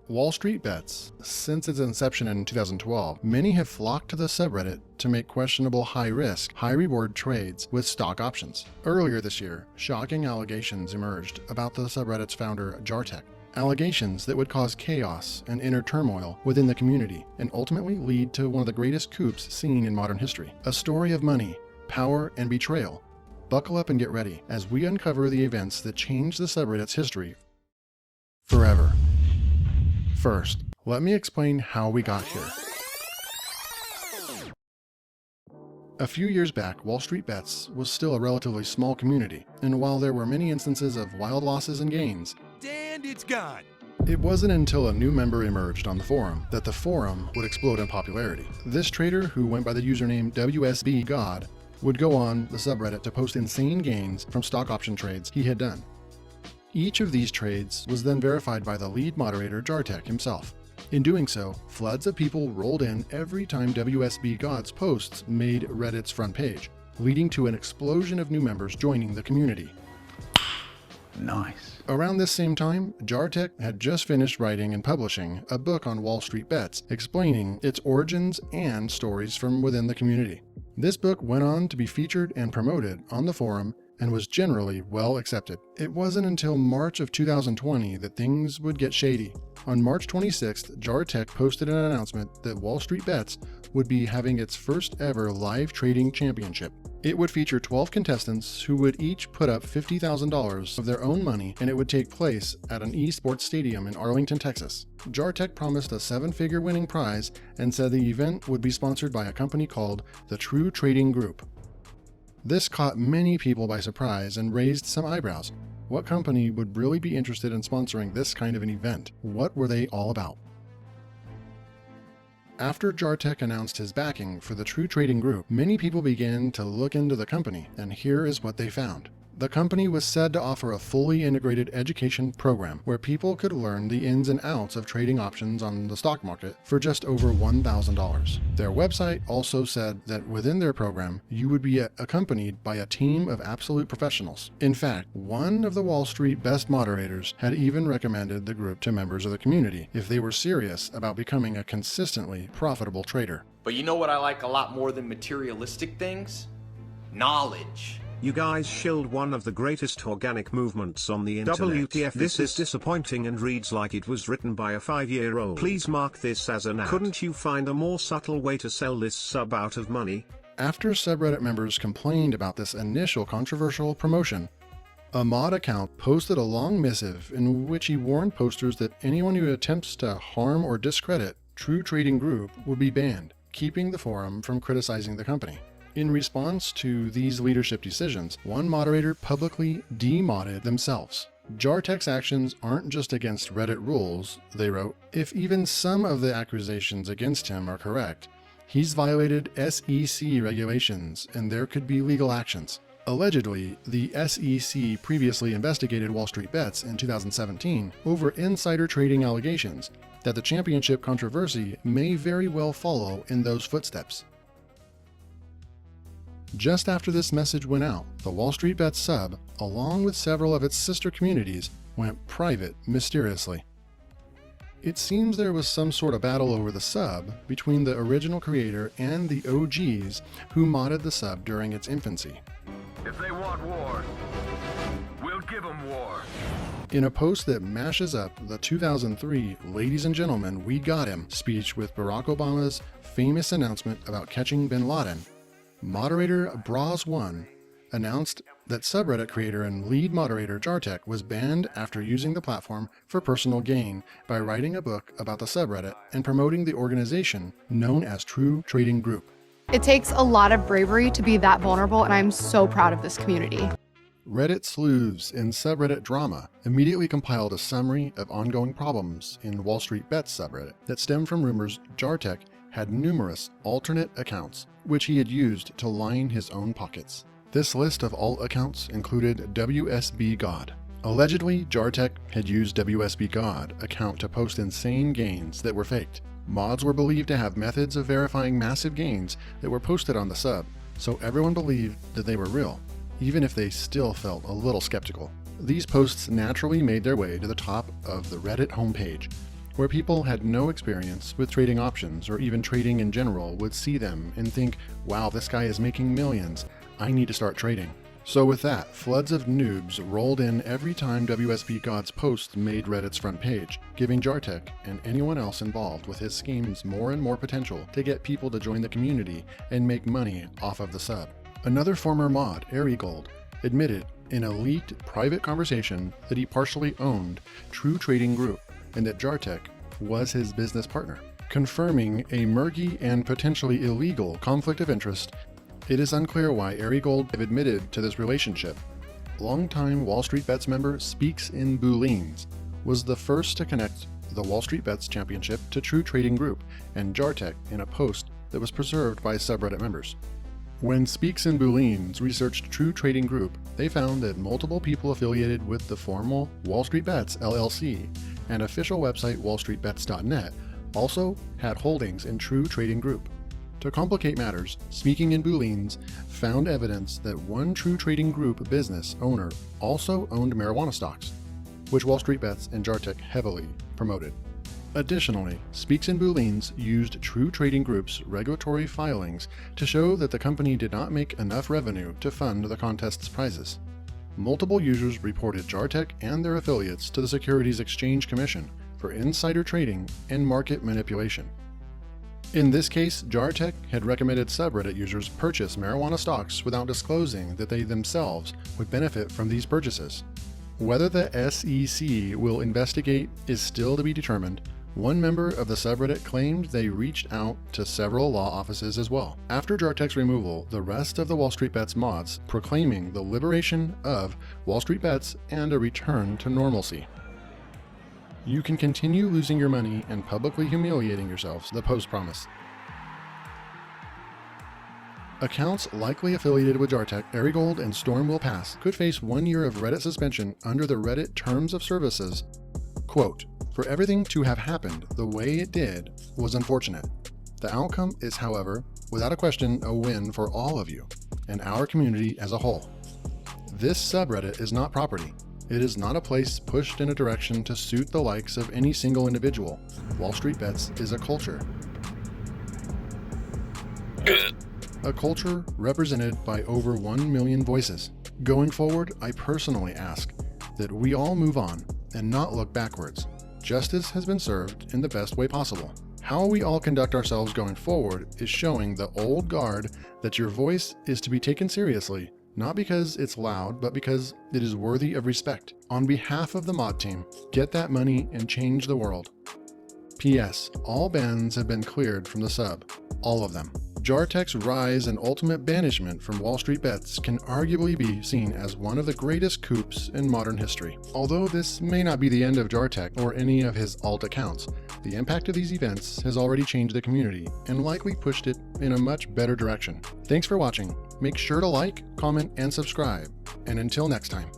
Wallstreetbets. Since its inception in 2012, many have flocked to the subreddit to make questionable high-risk, high-reward trades with stock options. Earlier this year, shocking allegations emerged about the subreddit's founder, Jartek. Allegations that would cause chaos and inner turmoil within the community and ultimately lead to one of the greatest coups seen in modern history. A story of money, power, and betrayal. Buckle up and get ready as we uncover the events that changed the subreddit's history forever. First, let me explain how we got here. A few years back, Wallstreetbets was still a relatively small community, and while there were many instances of wild losses and gains, and it's gone. It wasn't until a new member emerged on the forum that the forum would explode in popularity. This trader, who went by the username WSBGod, would go on the subreddit to post insane gains from stock option trades he had done. Each of these trades was then verified by the lead moderator Jartek himself. In doing so, floods of people rolled in every time WSBGod's posts made Reddit's front page, leading to an explosion of new members joining the community. Nice. Around this same time, Jartek had just finished writing and publishing a book on Wallstreetbets, explaining its origins and stories from within the community. This book went on to be featured and promoted on the forum and was generally well accepted. It wasn't until March of 2020 that things would get shady. On March 26th, Jartek posted an announcement that Wallstreetbets would be having its first ever live trading championship. It would feature 12 contestants who would each put up $50,000 of their own money, and it would take place at an esports stadium in Arlington, Texas. Jartek promised a 7-figure winning prize and said the event would be sponsored by a company called the True Trading Group. This caught many people by surprise and raised some eyebrows. What company would really be interested in sponsoring this kind of an event? What were they all about? After Jartek announced his backing for the True Trading Group, many people began to look into the company, and here is what they found. The company was said to offer a fully integrated education program where people could learn the ins and outs of trading options on the stock market for just over $1,000. Their website also said that within their program, you would be accompanied by a team of absolute professionals. In fact, one of the Wall Street best moderators had even recommended the group to members of the community if they were serious about becoming a consistently profitable trader. But you know what I like a lot more than materialistic things? Knowledge. You guys shilled one of the greatest organic movements on the internet. WTF, this is disappointing and reads like it was written by a 5-year-old. Please mark this as an ad. Couldn't you find a more subtle way to sell this sub out of money? After subreddit members complained about this initial controversial promotion, a mod account posted a long missive in which he warned posters that anyone who attempts to harm or discredit True Trading Group would be banned, keeping the forum from criticizing the company. In response to these leadership decisions, one moderator publicly demodded themselves. Jartek's actions aren't just against Reddit rules, they wrote. If even some of the accusations against him are correct, he's violated SEC regulations and there could be legal actions. Allegedly, the SEC previously investigated Wallstreetbets in 2017 over insider trading allegations that the championship controversy may very well follow in those footsteps. Just after this message went out, the Wallstreetbets sub, along with several of its sister communities, went private mysteriously. It seems there was some sort of battle over the sub between the original creator and the OGs who modded the sub during its infancy. If they want war, we'll give them war. In a post that mashes up the 2003 "Ladies and Gentlemen, We Got Him" speech with Barack Obama's famous announcement about catching bin Laden, moderator Bros1 announced that subreddit creator and lead moderator Jartek was banned after using the platform for personal gain by writing a book about the subreddit and promoting the organization known as True Trading Group. It takes a lot of bravery to be that vulnerable, and I'm so proud of this community. Reddit sleuths and subreddit drama immediately compiled a summary of ongoing problems in Wallstreetbets subreddit that stemmed from rumors Jartek had numerous alternate accounts, which he had used to line his own pockets. This list of alt accounts included WSBGod. Allegedly, Jartek had used WSBGod account to post insane gains that were faked. Mods were believed to have methods of verifying massive gains that were posted on the sub, so everyone believed that they were real, even if they still felt a little skeptical. These posts naturally made their way to the top of the Reddit homepage, where people had no experience with trading options or even trading in general would see them and think, wow, this guy is making millions. I need to start trading. So with that, floods of noobs rolled in every time WSBGod's post made Reddit's front page, giving Jartek and anyone else involved with his schemes more and more potential to get people to join the community and make money off of the sub. Another former mod, Gold, admitted in a leaked private conversation that he partially owned True Trading Group and that Jartek was his business partner, confirming a murky and potentially illegal conflict of interest. It is unclear why Gold have admitted to this relationship. Longtime Wallstreetbets member SPEAKSINBOOLEANS was the first to connect the WSB Championship to True Trading Group and Jartek in a post that was preserved by subreddit members. When SPEAKSINBOOLEANS researched True Trading Group, they found that multiple people affiliated with the formal Wallstreetbets LLC and official website wallstreetbets.net also had holdings in True Trading Group. To complicate matters, SPEAKSINBOOLEANS found evidence that one True Trading Group business owner also owned marijuana stocks, which Wallstreetbets and Jartek heavily promoted. Additionally, SPEAKSINBOOLEANS used True Trading Group's regulatory filings to show that the company did not make enough revenue to fund the contest's prizes. Multiple users reported Jartek and their affiliates to the Securities Exchange Commission for insider trading and market manipulation. In this case, Jartek had recommended subreddit users purchase marijuana stocks without disclosing that they themselves would benefit from these purchases. Whether the SEC will investigate is still to be determined. One member of the subreddit claimed they reached out to several law offices as well. After Jartek's removal, the rest of the Wallstreetbets mods proclaiming the liberation of Wallstreetbets and a return to normalcy. You can continue losing your money and publicly humiliating yourselves, the post promise. Accounts likely affiliated with Jartek, Gold, and Storm Will Pass could face 1 year of Reddit suspension under the Reddit Terms of Services. Quote, "For everything to have happened the way it did was unfortunate. The outcome is, however, without a question, a win for all of you and our community as a whole. This subreddit is not property. It is not a place pushed in a direction to suit the likes of any single individual. Wallstreetbets is a culture. A culture represented by over 1 million voices. Going forward, I personally ask that we all move on and not look backwards. Justice has been served in the best way possible. How we all conduct ourselves going forward is showing the old guard that your voice is to be taken seriously, not because it's loud, but because it is worthy of respect. On behalf of the mod team, get that money and change the world. P.S. All bans have been cleared from the sub. All of them. Jartek's rise and ultimate banishment from Wallstreetbets can arguably be seen as one of the greatest coups in modern history. Although this may not be the end of Jartek or any of his alt accounts, the impact of these events has already changed the community and likely pushed it in a much better direction. Thanks for watching. Make sure to like, comment, and subscribe. And until next time.